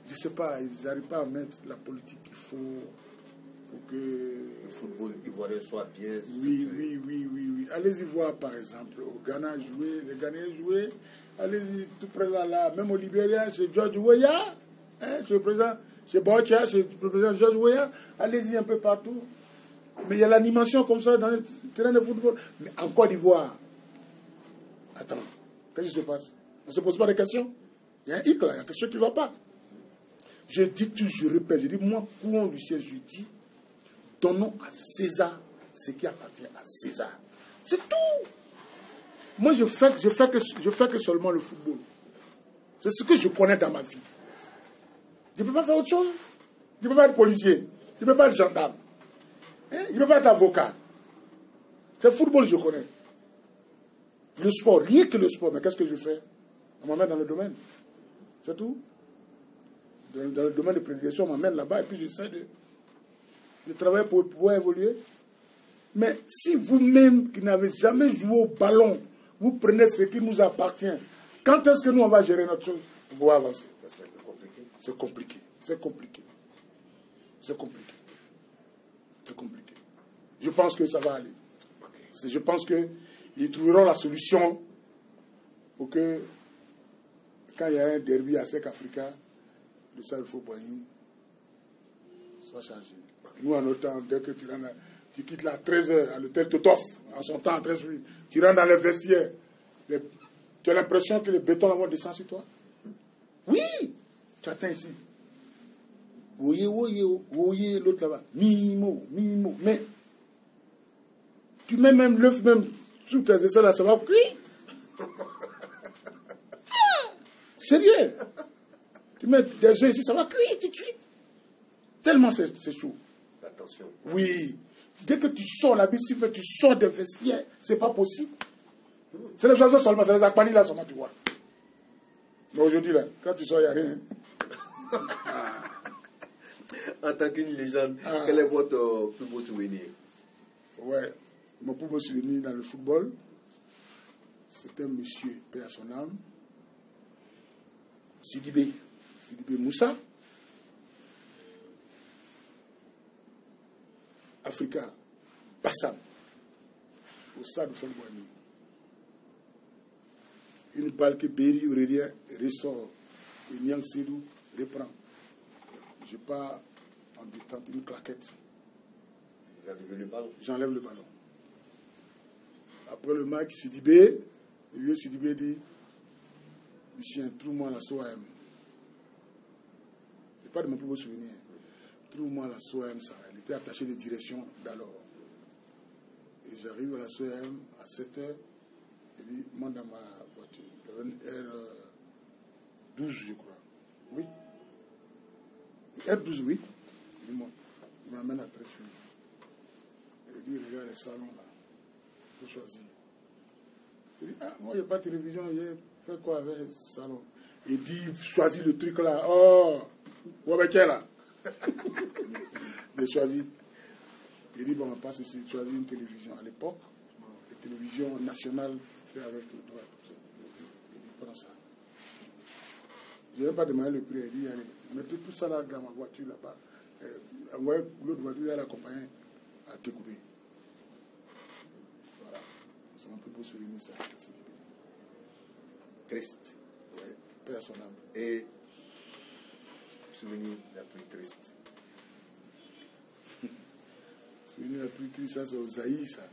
je ne sais pas, ils n'arrivent pas à mettre la politique qu'il faut pour que le football ivoirien soit bien structuré. Oui. Allez-y voir, par exemple, au Ghana jouer, les Ghanéens jouer. Allez-y tout près là, même au Libéria, chez George Weah. Hein, chez le président, chez Boakia, chez le président Georges Weah, allez-y un peu partout. Mais il y a l'animation comme ça dans les terrains de football. Mais en Côte d'Ivoire, attends, qu'est-ce qui se passe? On ne se pose pas de questions? Il y a un hic là, il y a quelque chose qui ne va pas. Je dis toujours, je répète, je dis, moi, courant du ciel, je dis, donnons à César ce qui appartient à César. C'est tout. Moi, je fais que seulement le football. C'est ce que je connais dans ma vie. Je ne peux pas faire autre chose. Je ne peux pas être policier. Je ne peux pas être gendarme. Hein? Je ne peux pas être avocat. C'est le football que je connais. Le sport, rien que le sport. Mais qu'est-ce que je fais? On m'emmène dans le domaine. C'est tout. Dans le domaine de prédication, on m'emmène là-bas et puis j'essaie de travailler pour pouvoir évoluer. Mais si vous-même qui n'avez jamais joué au ballon, vous prenez ce qui nous appartient, quand est-ce que nous on va gérer notre chose pour pouvoir avancer? C'est compliqué. C'est compliqué. C'est compliqué. C'est compliqué. Je pense que ça va aller. Je pense qu'ils trouveront la solution pour que quand il y a un derby à Sec Africa, le Stade Faux-Boigny soit chargé. Nous, en notre temps, dès que tu quittes là à 13h à l'hôtel Totof, en son temps, à 13h, tu rentres dans les vestiaires, tu as l'impression que le béton là-bas descend sur toi. Oui! Tu atteins ici. Voyez l'autre là-bas. Mimo. Mais tu mets même l'œuf, même sous tes aisselles là, ça va cuire. Sérieux. Tu mets des œufs ici, ça va cuire tout de suite. Tellement c'est chaud. Attention. Oui. Dès que tu sors la bicycle, tu sors des vestiaires, c'est pas possible. C'est les oiseaux seulement, c'est les aquanis là seulement, tu vois. Mais aujourd'hui, là, quand tu sors, il n'y a rien. En tant qu'une légende, quel est votre plus beau souvenir? Ouais, mon plus beau souvenir dans le football, c'était un monsieur, paix à son âme, Sidibé Moussa, Africa, Bassam, au stade de Fol-Boigny. Une balle que Béry Aurélien ressort et Niang Sédou reprend. Je pars en détente, une claquette. Vous avez vu le ballon? J'enlève le ballon. Après le match, Sidibé, le vieux Sidibé dit, Lucien, trouve-moi la SOAM. Ce n'est pas de mon plus beau souvenir. Trouve-moi la SOAM, ça. Elle était attachée de direction d'alors. Et j'arrive à la SOAM à 7h. Il dit, monte dans ma voiture. Il y avait une R12, je crois. Oui. R12, oui. Il monte. Il m'amène à 13 minutes. Il dit, regarde les salons là. Il faut choisir. Il dit, moi, il n'y a pas de télévision. J'ai fait quoi avec le salon? Il dit, choisis le truc là. Oh, où avec elle là? J'ai choisi. Il dit, bon, on passe ici. Choisis une télévision. À l'époque, les télévisions nationales faites avec le doigt. Il dit, prends ça. Je n'ai pas demandé le prix. Il dit, allez, mettez tout ça là dans ma voiture là-bas. Envoyez l'autre voiture à l'accompagner à Tekoubi. Voilà. C'est mon plus beau souvenir, ça. Triste. Oui, paix à son âme. Et souvenir la plus triste? Souvenir la plus triste, ça c'est au Zaïre, ça.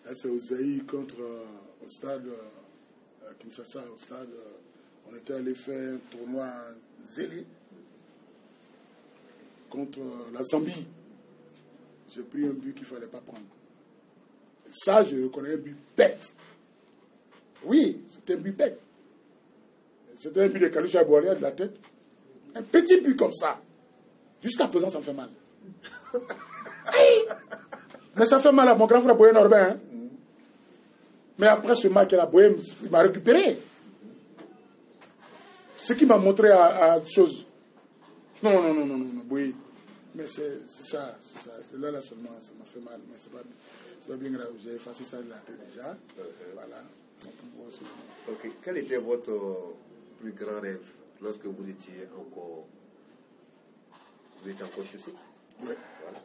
Là c'est au Zaïre contre, au stade à Kinshasa, au stade, on était allé faire un tournoi zélé contre la Zambie. J'ai pris un but qu'il ne fallait pas prendre. Et ça, je reconnais un but bête. Oui, c'était un but bête. C'était un but de Kalusha Boalia de la tête. Un petit but comme ça. Jusqu'à présent, ça me fait mal. Mais ça fait mal à mon grand frère Boyen Norbin. Hein? Mais après ce match, la Bohème, il m'a récupéré. Ce qui m'a montré à chose. Non, oui. Mais c'est ça. C'est là seulement, ça m'a fait mal. Mais c'est pas bien grave. J'ai effacé ça de la tête déjà. Voilà. Ok. Quel était votre plus grand rêve lorsque vous étiez encore chaussé? Oui. Voilà.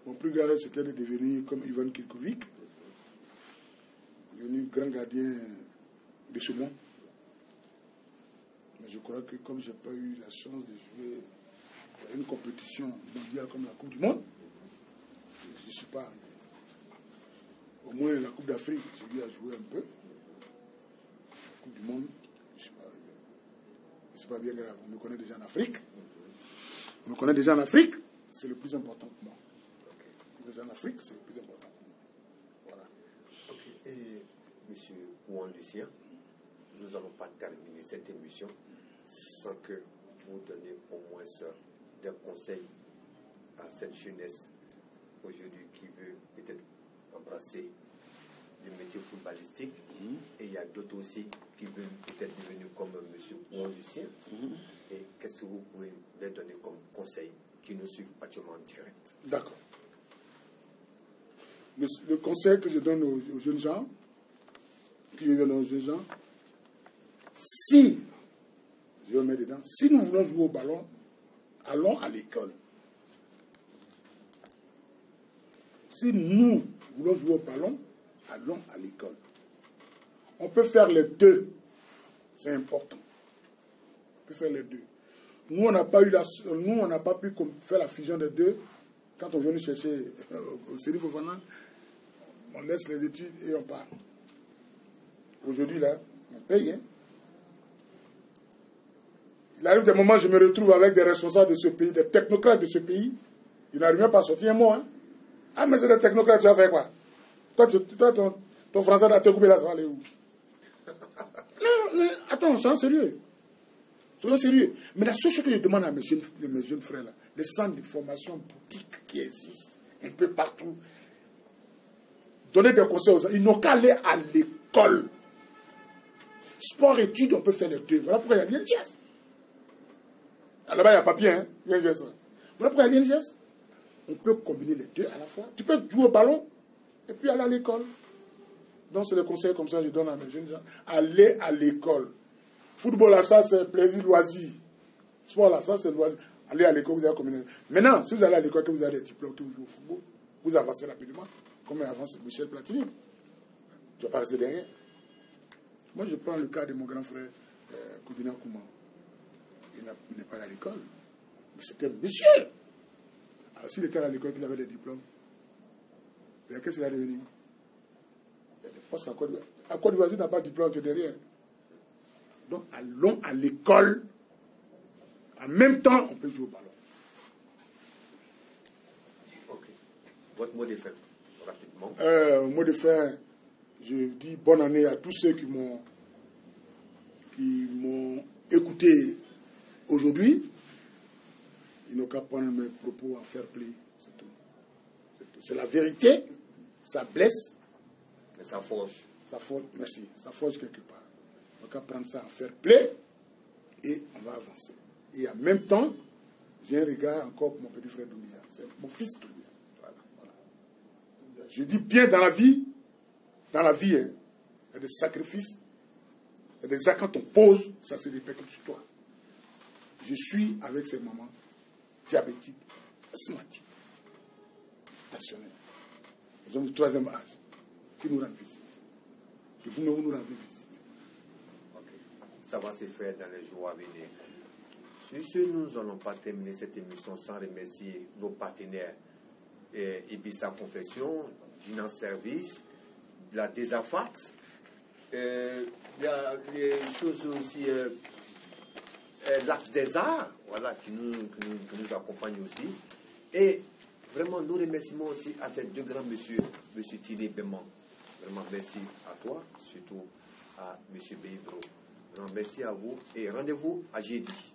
Mon plus grand rêve, c'était de devenir comme Ivan Kirkovic, devenu grand gardien de ce monde. Mais je crois que comme je n'ai pas eu la chance de jouer à une compétition mondiale comme la Coupe du Monde, je ne suis pas arrivé. Au moins la Coupe d'Afrique, j'ai eu à jouer un peu. La Coupe du Monde, je ne suis pas arrivé. C'est pas bien grave, on me connaît déjà en Afrique. On me connaît déjà en Afrique, c'est le plus important pour moi. Déjà en Afrique, c'est le plus important pour moi. Voilà. Okay. Et M. Kouan Lucien, nous n'allons pas terminer cette émission sans que vous donniez au moins des conseils à cette jeunesse aujourd'hui qui veut peut-être embrasser le métier footballistique. Et il y a d'autres aussi qui veulent peut-être devenir comme M. Kouan Lucien. Et qu'est-ce que vous pouvez leur donner comme conseil qui nous suivent actuellement en direct? D'accord. Le conseil que je donne aux jeunes gens, si, je le mets dedans, si nous voulons jouer au ballon, allons à l'école. Si nous voulons jouer au ballon, allons à l'école. On peut faire les deux. C'est important. On peut faire les deux. Nous, on n'a pas pu faire la fusion des deux. Quand on vient nous chercher au Serif Fofana, on laisse les études et on part. Aujourd'hui, là, on paye. Hein. Il arrive des moments où je me retrouve avec des responsables de ce pays, des technocrates de ce pays. Ils n'arrivent même pas à sortir un mot. Hein. Ah, mais c'est des technocrates, tu vas faire quoi? Toi, ton français dans tes coupés là, ça va aller où? Non, attends, soyons sérieux. Soyons sérieux. Mais la seule chose que je demande à mes jeunes frères, là, les centres de formation boutiques qui existent un peu partout, donner des conseils aux gens. Ils n'ont qu'à aller à l'école. Sport, études, on peut faire les deux. Voilà pourquoi il y a l'INGS. Là-bas, il y a papier, hein. Voilà pourquoi il y a l'INGS. On peut combiner les deux à la fois. Tu peux jouer au ballon et puis aller à l'école. Donc, c'est le conseil comme ça que je donne à mes jeunes gens. Aller à l'école. Football, là, ça, c'est plaisir, loisir. Sport, là, ça, c'est loisir. Allez à l'école, vous allez combiner. Maintenant, si vous allez à l'école, que vous avez des diplômes, que vous jouez au football, vous avancez rapidement. Comme avance Michel Platini. Tu ne vas pas rester derrière. Moi, je prends le cas de mon grand frère, Koubina Kouma. Il n'est pas allé à l'école. Mais c'était un monsieur. Alors, s'il était à l'école, qu'il avait des diplômes, qu'est-ce qu'il a devenu? Il y a des postes à Côte d'Ivoire. À Côte d'Ivoire, si tu n'as pas de diplôme, tu es derrière. Donc, allons à l'école. En même temps, on peut jouer au ballon. Ok. Votre mot de fin, rapidement. Mot de fin, je dis bonne année à tous ceux qui m'ont écouté aujourd'hui. Ils n'ont qu'à prendre mes propos en fair play. C'est tout. C'est la vérité. Ça blesse. Mais ça forge. Ça forge, merci. Ça forge quelque part. On n'a qu'à prendre ça en fair play et on va avancer. Et en même temps, j'ai un regard encore pour mon petit frère Doumbia. C'est mon fils Doumbia. Voilà. Je dis bien dans la vie, hein, il y a des sacrifices, il y a des actes quand on pose, ça se répercute sur toi. Je suis avec ces mamans diabétiques, asthmatiques, stationnels. Ils ont du 3e âge, qui nous rendent visite. Que vous nous rendez visite. Okay. Ça va se faire dans les jours à venir. Sur ce, nous n'allons pas terminer cette émission sans remercier nos partenaires Ibissa Confection, Dinan Service, la Desafat. Il y a les choses aussi, l'Axe des Arts, voilà, qui nous accompagne aussi. Et vraiment, nous remercions aussi à ces deux grands messieurs, M. Tilly Béman. Vraiment, merci à toi, surtout à M. Beidro. Vraiment, merci à vous et rendez-vous à jeudi.